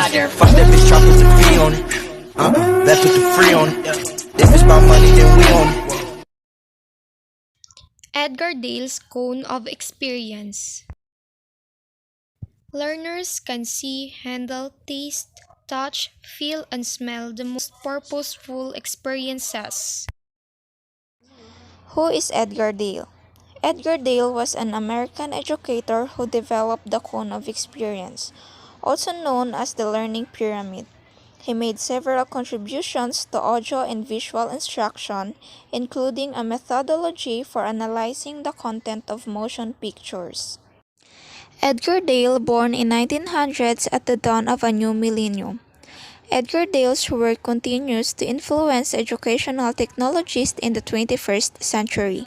Fuck that bitch, try put the fee on it. Let's put the free on it. If it's about money, then we on it. Edgar Dale's Cone of Experience. Learners can see, handle, taste, touch, feel, and smell the most purposeful experiences. Who is Edgar Dale? Edgar Dale was an American educator who developed the cone of experience, also known as the learning pyramid. He made several contributions to audio and visual instruction, including a methodology for analyzing the content of motion pictures. Edgar Dale, born in 1900s at the dawn of a new millennium. Edgar Dale's work continues to influence educational technologies in the 21st century.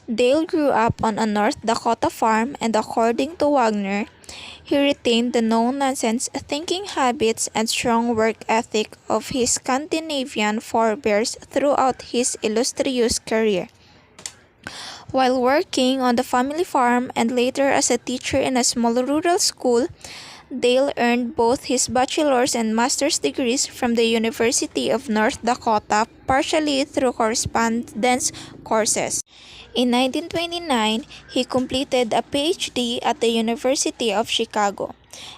Dale grew up on a North Dakota farm, and according to Wagner, he retained the no-nonsense thinking habits and strong work ethic of his Scandinavian forebears throughout his illustrious career. While working on the family farm and later as a teacher in a small rural school, Dale earned both his bachelor's and master's degrees from the University of North Dakota, partially through correspondence courses. In 1929, he completed a PhD at the University of Chicago,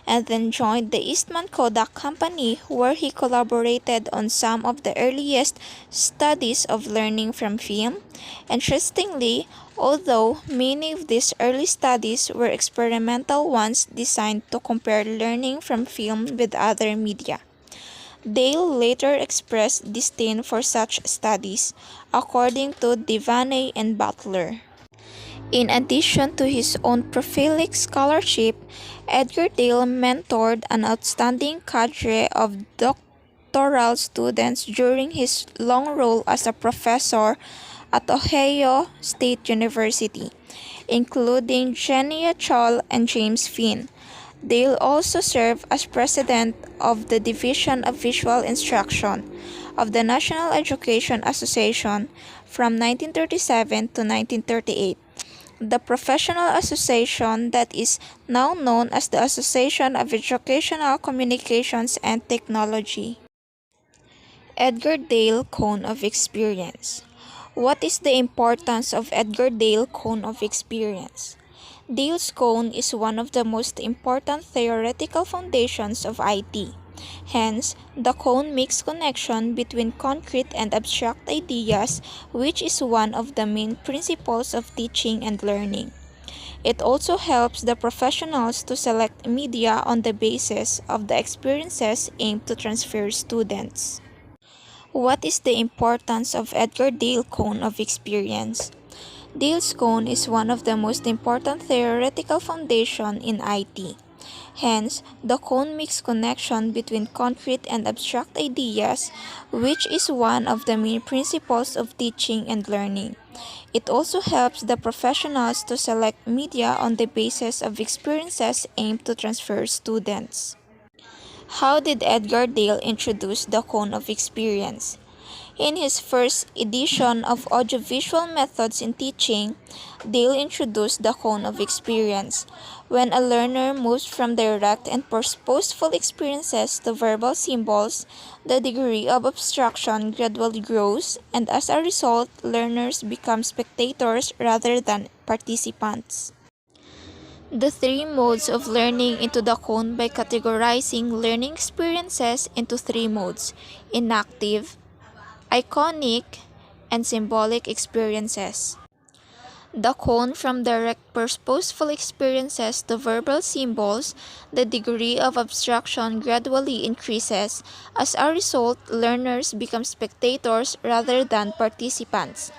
and then joined the Eastman Kodak Company, where he collaborated on some of the earliest studies of learning from film. Interestingly, although many of these early studies were experimental ones designed to compare learning from film with other media, Dale later expressed disdain for such studies, according to Devaney and Butler. In addition to his own prolific scholarship, Edgar Dale mentored an outstanding cadre of doctoral students during his long role as a professor at Ohio State University, including Genia Chall and James Finn. Dale also served as president of the Division of Visual Instruction of the National Education Association from 1937 to 1938, the professional association that is now known as the Association of Educational Communications and Technology. Edgar Dale Cone of Experience. What is the importance of Edgar Dale Cone of Experience? Dale's cone is one of the most important theoretical foundations of IT. Hence, the cone makes connection between concrete and abstract ideas, which is one of the main principles of teaching and learning. It also helps the professionals to select media on the basis of the experiences aimed to transfer students. What is the importance of Edgar Dale Cone of Experience? Dale's cone is one of the most important theoretical foundation in IT. Hence, the cone makes connection between concrete and abstract ideas, which is one of the main principles of teaching and learning. It also helps the professionals to select media on the basis of experiences aimed to transfer students. How did Edgar Dale introduce the cone of experience? In his first edition of Audiovisual Methods in Teaching, Dale introduced the cone of experience. When a learner moves from direct and purposeful experiences to verbal symbols, the degree of abstraction gradually grows, and as a result, learners become spectators rather than participants. The three modes of learning into the cone by categorizing learning experiences into three modes: inactive, iconic, and symbolic experiences. The cone from direct purposeful experiences to verbal symbols, the degree of abstraction gradually increases. As a result, learners become spectators rather than participants.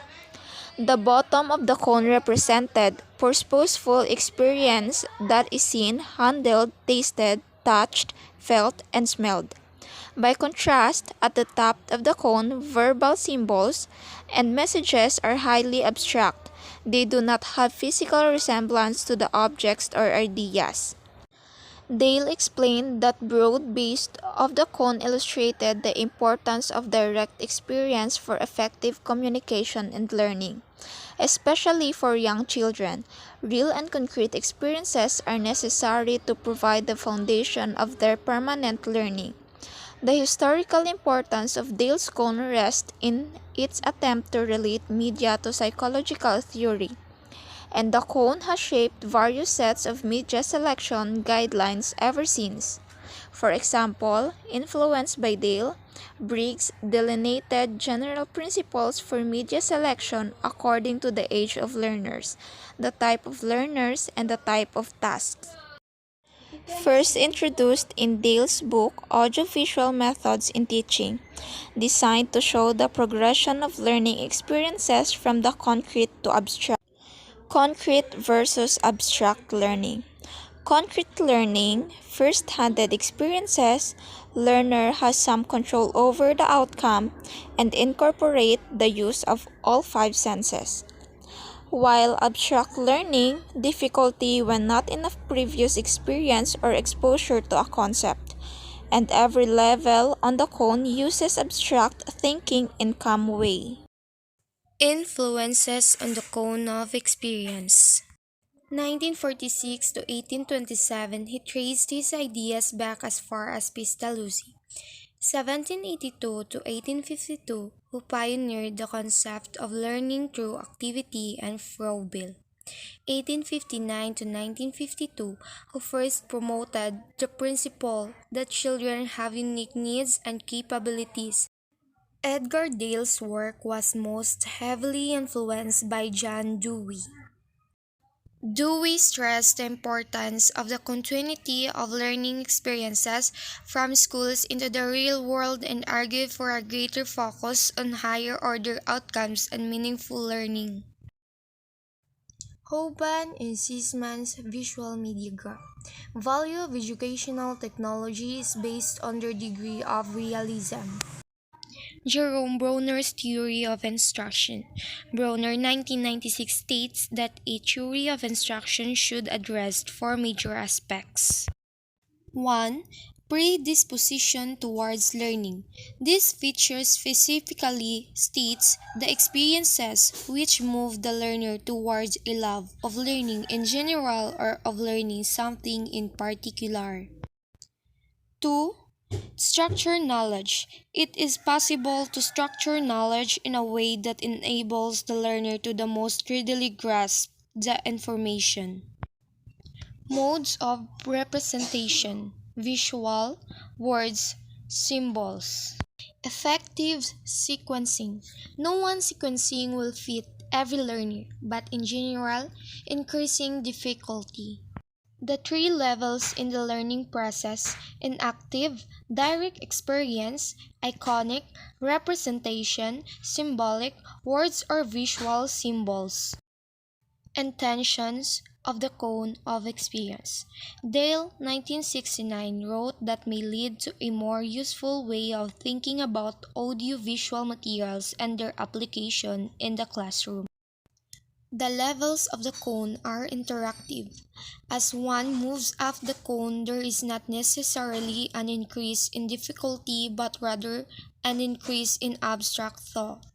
The bottom of the cone represented purposeful experience that is seen, handled, tasted, touched, felt, and smelled. By contrast, at the top of the cone, verbal symbols and messages are highly abstract. They do not have physical resemblance to the objects or ideas. Dale explained that broad base of the cone illustrated the importance of direct experience for effective communication and learning. Especially for young children, real and concrete experiences are necessary to provide the foundation of their permanent learning. The historical importance of Dale's cone rests in its attempt to relate media to psychological theory, and the cone has shaped various sets of media selection guidelines ever since. For example, influenced by Dale, Briggs delineated general principles for media selection according to the age of learners, the type of learners, and the type of tasks. First introduced in Dale's book Audiovisual Methods in Teaching, designed to show the progression of learning experiences from the concrete to abstract. Concrete versus abstract learning. Concrete learning, first-handed experiences, learner has some control over the outcome and incorporate the use of all five senses. While abstract learning, difficulty when not enough previous experience or exposure to a concept, and every level on the cone uses abstract thinking in some way. Influences on the cone of experience. 1946 to 1827, he traced his ideas back as far as Pestalozzi. 1782 to 1852, who pioneered the concept of learning through activity, and Froebel. 1859 to 1952, who first promoted the principle that children have unique needs and capabilities. Edgar Dale's work was most heavily influenced by John Dewey. Dewey stressed the importance of the continuity of learning experiences from schools into the real world and argued for a greater focus on higher order outcomes and meaningful learning. Hoban and Sisman's visual media graph. Value of educational technology is based on their degree of realism. Jerome Bronner's theory of instruction. Bronner 1996 states that a theory of instruction should address four major aspects. 1. Predisposition towards learning. This feature specifically states the experiences which move the learner towards a love of learning in general or of learning something in particular. 2. Structure knowledge. It is possible to structure knowledge in a way that enables the learner to the most readily grasp the information. Modes of representation: visual, words, symbols. Effective sequencing. No one sequencing will fit every learner, but in general, increasing difficulty. The three levels in the learning process: inactive, direct experience; iconic, representation; symbolic, words or visual symbols. Intentions of the cone of experience. Dale, 1969, wrote that may lead to a more useful way of thinking about audiovisual materials and their application in the classroom. The levels of the cone are interactive. As one moves up the cone, there is not necessarily an increase in difficulty but rather an increase in abstract thought.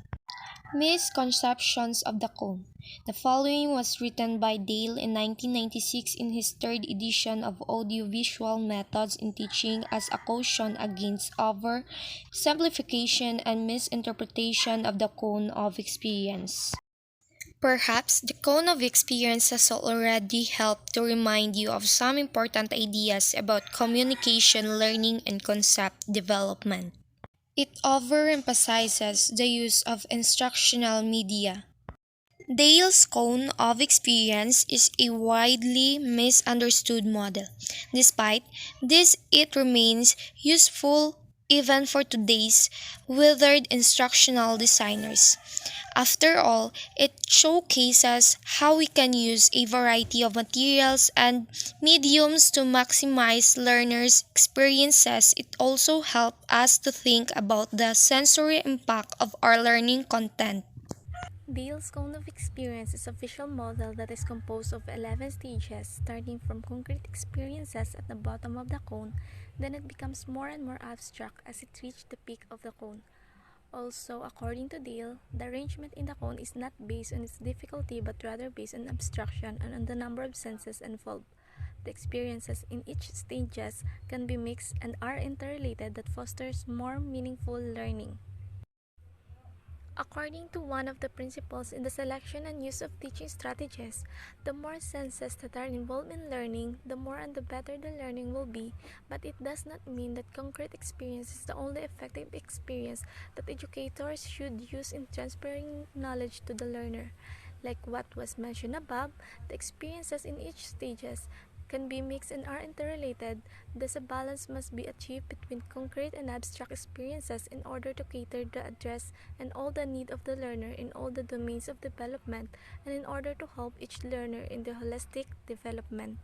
Misconceptions of the cone. The following was written by Dale in 1996 in his third edition of Audiovisual Methods in Teaching as a caution against over-simplification and misinterpretation of the cone of experience. Perhaps the cone of experience has already helped to remind you of some important ideas about communication, learning, and concept development. It overemphasizes the use of instructional media. Dale's cone of experience is a widely misunderstood model. Despite this, it remains useful even for today's withered instructional designers. After all, it showcases how we can use a variety of materials and mediums to maximize learners' experiences. It also helps us to think about the sensory impact of our learning content. Dale's cone of experience is a visual model that is composed of 11 stages, starting from concrete experiences at the bottom of the cone. Then it becomes more and more abstract as it reaches the peak of the cone. Also, according to Dale, the arrangement in the cone is not based on its difficulty but rather based on abstraction and on the number of senses involved. The experiences in each stages can be mixed and are interrelated that fosters more meaningful learning. According to one of the principles in the selection and use of teaching strategies, the more senses that are involved in learning, the more and the better the learning will be, but it does not mean that concrete experience is the only effective experience that educators should use in transferring knowledge to the learner. Like what was mentioned above, the experiences in each stages can be mixed and are interrelated, thus a balance must be achieved between concrete and abstract experiences in order to cater the address and all the need of the learner in all the domains of development and in order to help each learner in the holistic development.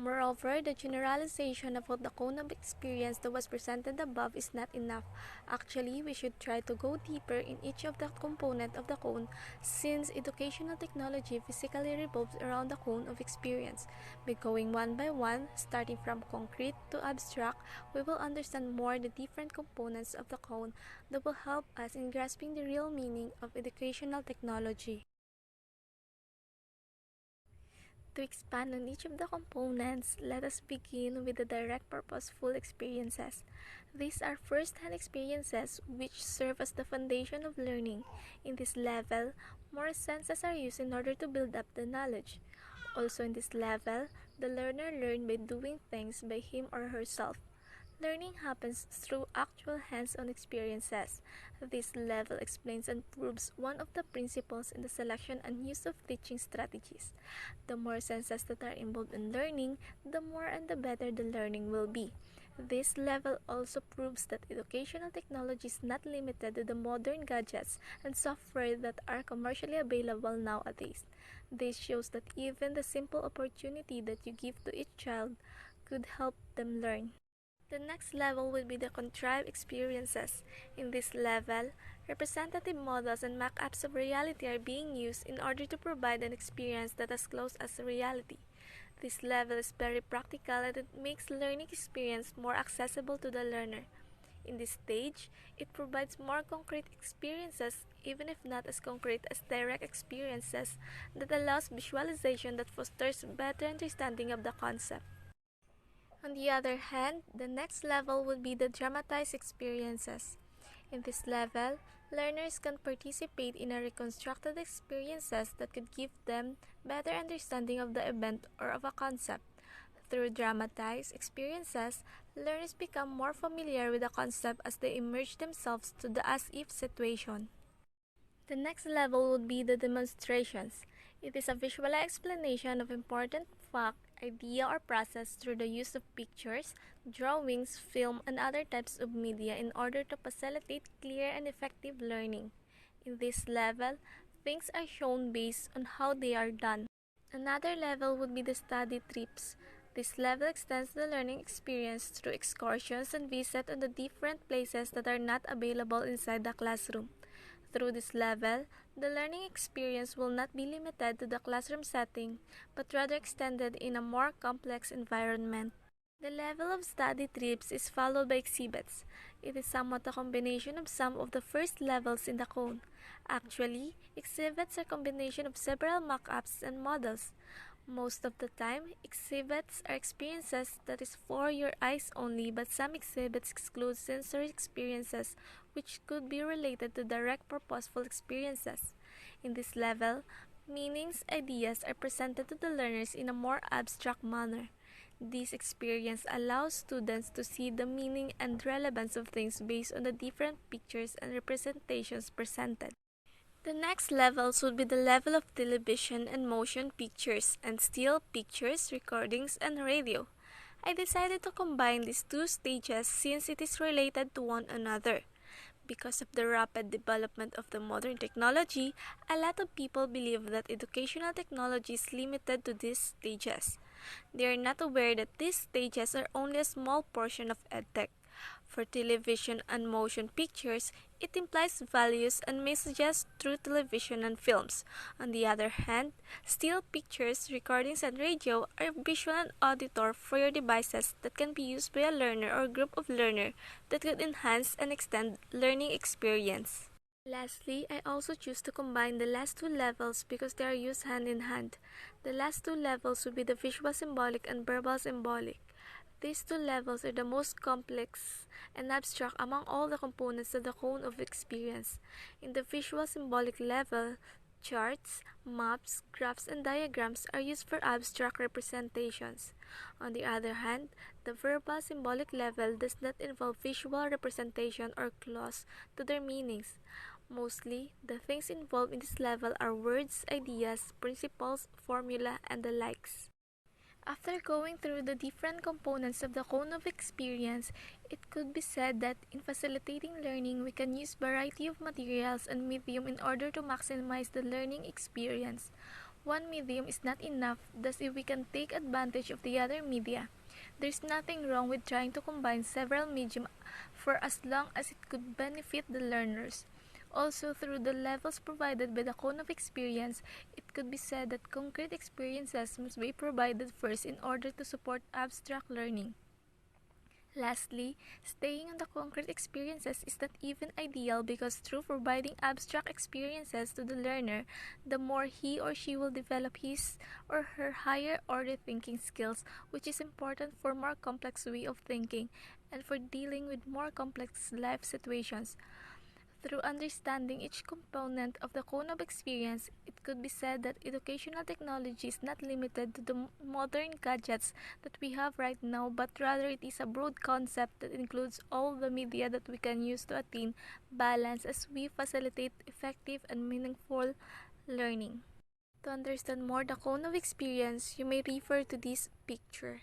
Moreover, the generalization about the cone of experience that was presented above is not enough. Actually, we should try to go deeper in each of the components of the cone since educational technology physically revolves around the cone of experience. By going one by one, starting from concrete to abstract, we will understand more the different components of the cone that will help us in grasping the real meaning of educational technology. To expand on each of the components, let us begin with the direct purposeful experiences. These are first-hand experiences which serve as the foundation of learning. In this level, more senses are used in order to build up the knowledge. Also in this level, the learner learns by doing things by him or herself. Learning happens through actual hands-on experiences. This level explains and proves one of the principles in the selection and use of teaching strategies. The more senses that are involved in learning, the more and the better the learning will be. This level also proves that educational technology is not limited to the modern gadgets and software that are commercially available nowadays. This shows that even the simple opportunity that you give to each child could help them learn. The next level will be the contrived experiences. In this level, representative models and mock-ups of reality are being used in order to provide an experience that is close as reality. This level is very practical and it makes learning experience more accessible to the learner. In this stage, it provides more concrete experiences, even if not as concrete as direct experiences, that allows visualization that fosters better understanding of the concept. On the other hand, the next level would be the dramatized experiences. In this level, learners can participate in a reconstructed experiences that could give them better understanding of the event or of a concept. Through dramatized experiences, learners become more familiar with the concept as they immerse themselves to the as-if situation. The next level would be the demonstrations. It is a visual explanation of important fact, idea, or process through the use of pictures, drawings, film, and other types of media in order to facilitate clear and effective learning. In this level, things are shown based on how they are done. Another level would be the study trips. This level extends the learning experience through excursions and visits on the different places that are not available inside the classroom. Through this level, the learning experience will not be limited to the classroom setting, but rather extended in a more complex environment. The level of study trips is followed by exhibits. It is somewhat a combination of some of the first levels in the cone. Actually, exhibits are a combination of several mock-ups and models. Most of the time, exhibits are experiences that is for your eyes only, but some exhibits exclude sensory experiences which could be related to direct purposeful experiences. In this level, meanings, ideas are presented to the learners in a more abstract manner. This experience allows students to see the meaning and relevance of things based on the different pictures and representations presented. The next levels would be the level of television and motion pictures and still pictures, recordings, and radio. I decided to combine these two stages since it is related to one another. Because of the rapid development of the modern technology, a lot of people believe that educational technology is limited to these stages. They are not aware that these stages are only a small portion of EdTech. For television and motion pictures, it implies values and messages through television and films. On the other hand, still pictures, recordings, and radio are visual and auditor for your devices that can be used by a learner or group of learners that could enhance and extend learning experience. Lastly, I also choose to combine the last two levels because they are used hand in hand. The last two levels would be the visual symbolic and verbal symbolic. These two levels are the most complex and abstract among all the components of the cone of experience. In the visual symbolic level, charts, maps, graphs, and diagrams are used for abstract representations. On the other hand, the verbal symbolic level does not involve visual representation or clause to their meanings. Mostly, the things involved in this level are words, ideas, principles, formula, and the likes. After going through the different components of the cone of experience, it could be said that in facilitating learning, we can use variety of materials and medium in order to maximize the learning experience. One medium is not enough, thus if we can take advantage of the other media. There's nothing wrong with trying to combine several medium for as long as it could benefit the learners. Also, through the levels provided by the cone of experience, it could be said that concrete experiences must be provided first in order to support abstract learning. Lastly, staying on the concrete experiences is not even ideal because through providing abstract experiences to the learner, the more he or she will develop his or her higher order thinking skills, which is important for more complex way of thinking and for dealing with more complex life situations. Through understanding each component of the cone of experience, it could be said that educational technology is not limited to the modern gadgets that we have right now, but rather it is a broad concept that includes all the media that we can use to attain balance as we facilitate effective and meaningful learning. To understand more the cone of experience, you may refer to this picture.